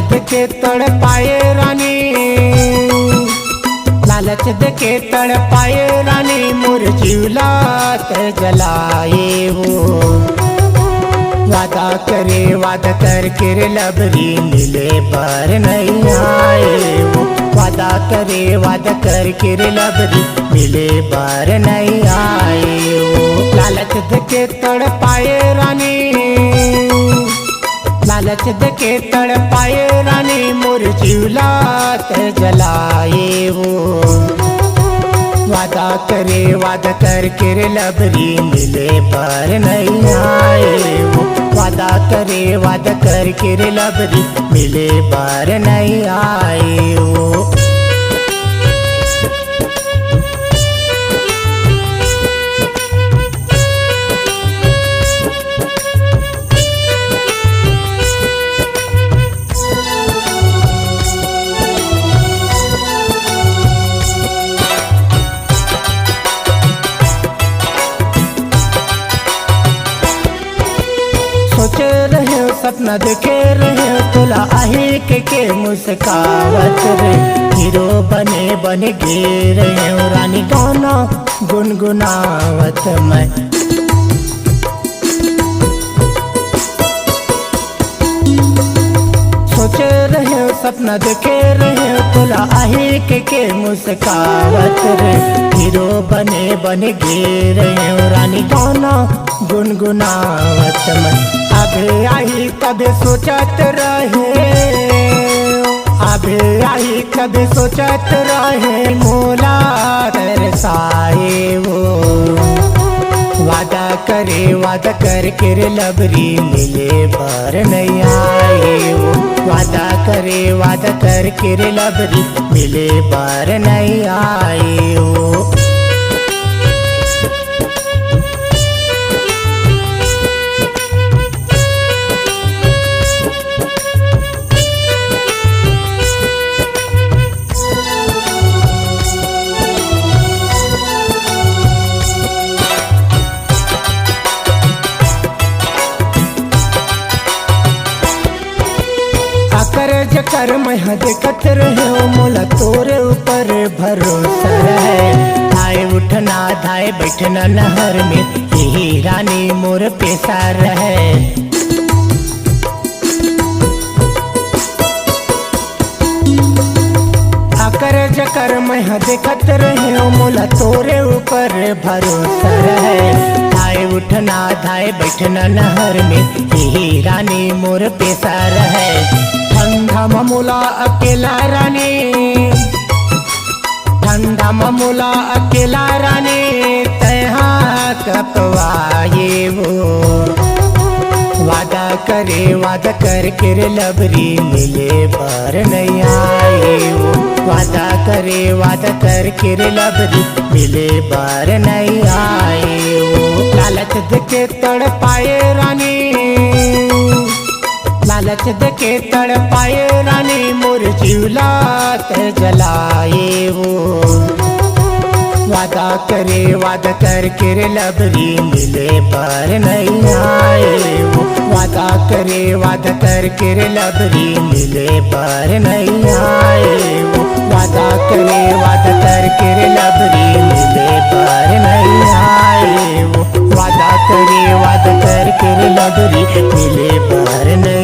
देके तड़पाए रानी, लालच देके तड़पाए रानी, मोर जीवलात जलाए हो। वादा करे वादा करके रे लबरी, मिले पर नहीं आए हो। वादा करे वादा करके रे लबरी, मिले पर नहीं आए हो। लालच देके तड़पाए रानी, लालच देके तड़पाए रानी, मोर जीवलात जलाए हो। वादा करे वादा करके रे लबरी, मिले पर नहीं आए हो। वादा करे वादा करके रे लबरी, मिले पर नहीं आए हो। सोचे रहे सपना देखे रहे, तुला आहे के मुस्कावत रे। हीरो बने बने गे रहे, रानी गाना गुनगुनावत मैं। सोचे रहे सपना देखे रहे, तुला आहे के मुस्कावत रे। हीरो बने बने गे रहे, रानी गाना गुनगुनावत मैं। अबे आई कभी सोचत रहे, अबे आई कभी सोचत रहे, मोला तरसाए वो। वादा करे वादा करके रे लबरी, मिले पर नहीं आए वो। वादा करे वादा करके रे लबरी, मिले पर नहीं आए वो। कर मैं देखत रहे, मोला तोरे ऊपर भरोसा है। धाए उठना धाए बैठना नहर में, यही रानी मोर पेशा रहे। आकर जकर मैं देखत रहे, मोला तोरे ऊपर भरोसा है। धाए उठना धाए बैठना नहर में, यही रानी मोर पेशा रहे। ठंडा मामूला अकेला रानी, ठंडा मामूला अकेला रानी, तहा कपवाए वो। वादा करे वादा करके रे लबरी, मिले पर नहीं आए वो। वादा करे वादा करके रे लबरी, मिले पर नहीं आए वो। लालच देके तड़पाए रानी, लालच देके तड़पाए रानी, मोर जीवलात जलाए वो। वादा करे वादा करके रे लबरी, मिले पर नहीं आए वो। वादा करे वादा करके रे लबरी, मिले पर नहीं आए वो। वादा करे वादा करके रे लबरी, मिले पर नहीं आए वो। वादा करे वादा करके रे लबरी, मिले पर नहीं